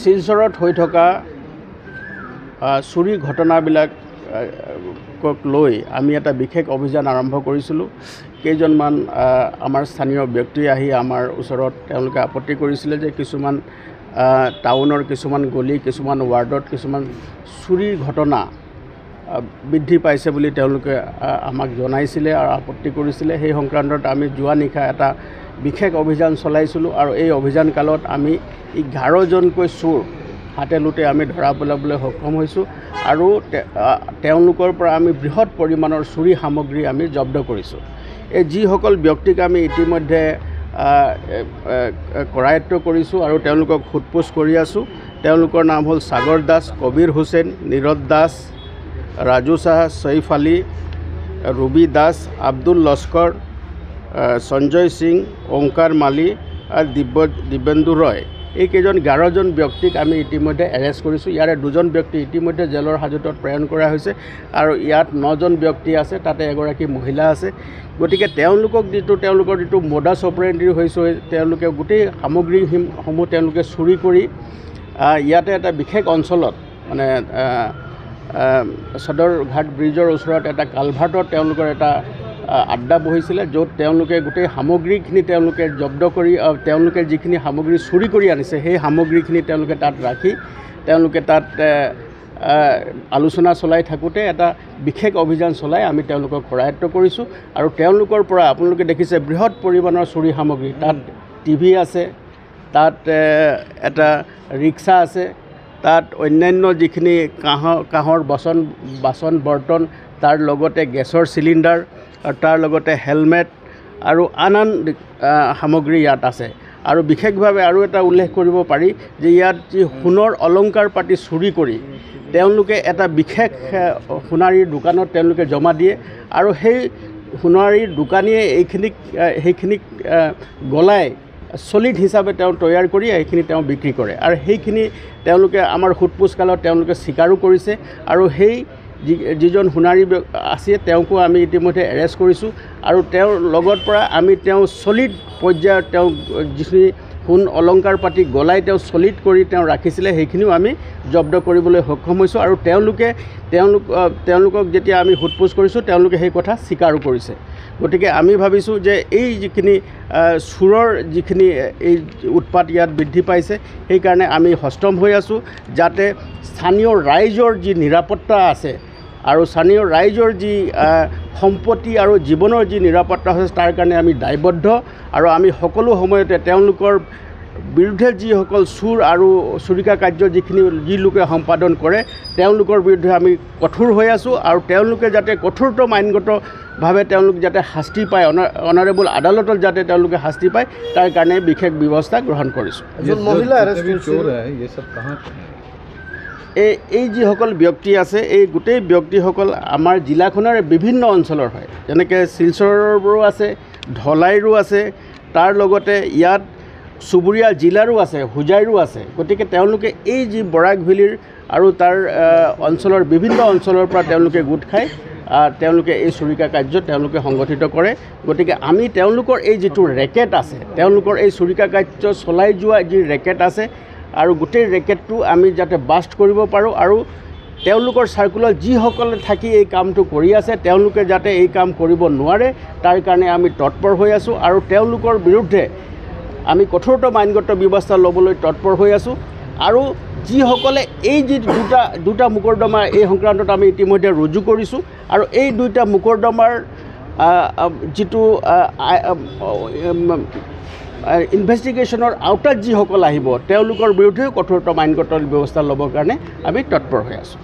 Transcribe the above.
শিলচৰত হৈ থকা চুৰি ঘটনাবিলাকক লৈ আমি এটা বিশেষ অভিযান আৰম্ভ কৰিছিলোঁ। কেইজনমান আমাৰ স্থানীয় ব্যক্তি আহি আমাৰ ওচৰত তেওঁলোকে আপত্তি কৰিছিলে যে কিছুমান টাউনৰ কিছুমান গলি কিছুমান ৱাৰ্ডত কিছুমান চুৰিৰ ঘটনা বৃদ্ধি পাইছে বুলি তেওঁলোকে আমাক জনাইছিলে আৰু আপত্তি কৰিছিলে। সেই সংক্ৰান্তত আমি যোৱা নিশা এটা বিশেষ অভিযান চলাইছিলোঁ আৰু এই অভিযান কালত আমি 11জনকৈ চোৰ হাতে লোটে আমি ধৰা পেলাবলৈ সক্ষম হৈছোঁ আৰু তেওঁলোকৰ পৰা আমি বৃহৎ পৰিমাণৰ চুৰি সামগ্ৰী আমি জব্দ কৰিছোঁ। এই যিসকল ব্যক্তিক আমি ইতিমধ্যে কৰায়ত্ব কৰিছোঁ আৰু তেওঁলোকক সোধপোছ কৰি আছোঁ, তেওঁলোকৰ নাম হ'ল সাগৰ দাস, কবিৰ হুছেইন, নীৰজ দাস, ৰাজু শ্বাহ, চৈফ আলী, ৰুবি দাস, আব্দুল লস্কৰ, সঞ্জয় সিং, ওংকাৰ মালি আৰু দিব্যেন্দু ৰয়। এইকেইজন 11জন ব্যক্তিক আমি ইতিমধ্যে এৰেষ্ট কৰিছোঁ। ইয়াৰে 2জন ব্যক্তি ইতিমধ্যে জেলৰ হাজতত প্ৰেৰণ কৰা হৈছে আৰু ইয়াত 9জন ব্যক্তি আছে, তাতে এগৰাকী মহিলা আছে। গতিকে তেওঁলোকৰ যিটো মোডাছ অপাৰেণ্ডি হৈছে, তেওঁলোকে গোটেই সামগ্ৰীসমূহ তেওঁলোকে চুৰি কৰি ইয়াতে এটা বিশেষ অঞ্চলত মানে সদৰঘাট ব্ৰিজৰ ওচৰত এটা কালভাৰ্টত তেওঁলোকৰ এটা আড্ডা বহিছিলে, য'ত তেওঁলোকে গোটেই সামগ্ৰীখিনি তেওঁলোকে জব্দ কৰি তেওঁলোকে যিখিনি সামগ্ৰী চুৰি কৰি আনিছে সেই সামগ্ৰীখিনি তেওঁলোকে তাত ৰাখি তেওঁলোকে তাত আলোচনা চলাই থাকোঁতে এটা বিশেষ অভিযান চলাই আমি তেওঁলোকক কৰায়ত্ব কৰিছোঁ আৰু তেওঁলোকৰ পৰা আপোনালোকে দেখিছে বৃহৎ পৰিমাণৰ চুৰি সামগ্ৰী, তাত টিভি আছে, তাত এটা ৰিক্সা আছে, তাত অন্যান্য যিখিনি কাঁহৰ বাচন বৰ্তন, তাৰ লগতে গেছৰ চিলিণ্ডাৰ আৰু তাৰ লগতে হেলমেট আৰু আন সামগ্ৰী ইয়াত আছে। আৰু বিশেষভাৱে আৰু এটা উল্লেখ কৰিব পাৰি যে ইয়াত যি সোণৰ অলংকাৰ পাতি চুৰি কৰি তেওঁলোকে এটা বিশেষ সোণাৰীৰ দোকানত তেওঁলোকে জমা দিয়ে আৰু সেই সোণাৰীৰ দোকানীয়ে সেইখিনিক গলাই চলিড হিচাপে তেওঁ তৈয়াৰ কৰি এইখিনি তেওঁ বিক্ৰী কৰে আৰু সেইখিনি তেওঁলোকে আমাৰ সোধপোছ কালত তেওঁলোকে স্বীকাৰো কৰিছে আৰু সেই যিজন সোণাৰী আছে তেওঁকো আমি ইতিমধ্যে এৰেষ্ট কৰিছোঁ আৰু তেওঁৰ লগত পৰা আমি তেওঁ চলিড পৰ্যায়ত তেওঁ যিখিনি সোণ অলংকাৰ পাতি গলাই তেওঁ চলিড কৰি তেওঁ ৰাখিছিলে সেইখিনিও আমি জব্দ কৰিবলৈ সক্ষম হৈছোঁ আৰু তেওঁলোকক যেতিয়া আমি সোধপোছ কৰিছোঁ তেওঁলোকে সেই কথা স্বীকাৰো কৰিছে। গতিকে আমি ভাবিছোঁ যে এই যিখিনি চোৰৰ যিখিনি এই উৎপাত ইয়াত বৃদ্ধি পাইছে সেইকাৰণে আমি সষ্টম হৈ আছোঁ যাতে স্থানীয় ৰাইজৰ যি নিৰাপত্তা আছে আৰু স্থানীয় ৰাইজৰ যি সম্পত্তি আৰু জীৱনৰ যি নিৰাপত্তা হৈছে তাৰ কাৰণে আমি দায়বদ্ধ আৰু আমি সকলো সময়তে তেওঁলোকৰ বিৰুদ্ধে যিসকল চোৰ আৰু চুৰিকা কাৰ্য যি লোকে সম্পাদন কৰে তেওঁলোকৰ বিৰুদ্ধে আমি কঠোৰ হৈ আছোঁ আৰু তেওঁলোকে যাতে কঠোৰতম আইনগতভাৱে তেওঁলোক যাতে শাস্তি পায়, অনাৰেবল আদালতত যাতে তেওঁলোকে শাস্তি পায় তাৰ কাৰণে বিশেষ ব্যৱস্থা গ্ৰহণ কৰিছোঁ। এই যিসকল ব্যক্তি আছে এই গোটেই ব্যক্তিসকল আমাৰ জিলাখনৰ বিভিন্ন অঞ্চলৰ হয়, যেনেকৈ শিলচৰৰো আছে, ধলাইৰো আছে, তাৰ লগতে ইয়াত চুবুৰীয়া জিলাৰো আছে, হোজাইৰো আছে। গতিকে তেওঁলোকে এই যি বৰাক ভেলীৰ আৰু তাৰ অঞ্চলৰ বিভিন্ন অঞ্চলৰ পৰা তেওঁলোকে গোট খাই তেওঁলোকে এই চুৰিকা কাৰ্য তেওঁলোকে সংগঠিত কৰে। গতিকে আমি তেওঁলোকৰ এই যিটো ৰেকেট আছে, তেওঁলোকৰ এই চুৰিকা কাৰ্য চলাই যোৱা যি ৰেকেট আছে আৰু গোটেই ৰেকেটটো আমি যাতে বাষ্ট কৰিব পাৰোঁ আৰু তেওঁলোকৰ চাৰ্কুলত যিসকলে থাকি এই কামটো কৰি আছে তেওঁলোকে যাতে এই কাম কৰিব নোৱাৰে তাৰ কাৰণে আমি তৎপৰ হৈ আছোঁ আৰু তেওঁলোকৰ বিৰুদ্ধে আমি কঠোৰতম আইনগত ব্যৱস্থা ল'বলৈ তৎপৰ হৈ আছোঁ আৰু যিসকলে এই যি দুটা মোকৰ্দমা এই সংক্ৰান্তত আমি ইতিমধ্যে ৰুজু কৰিছোঁ আৰু এই দুটা মোকৰ্দমাৰ যিটো ইনভেষ্টিগেশ্যনৰ আওতাত যিসকল আহিব তেওঁলোকৰ বিৰুদ্ধেও কঠোৰতম আইনগত ব্যৱস্থা ল'বৰ কাৰণে আমি তৎপৰ হৈ আছোঁ।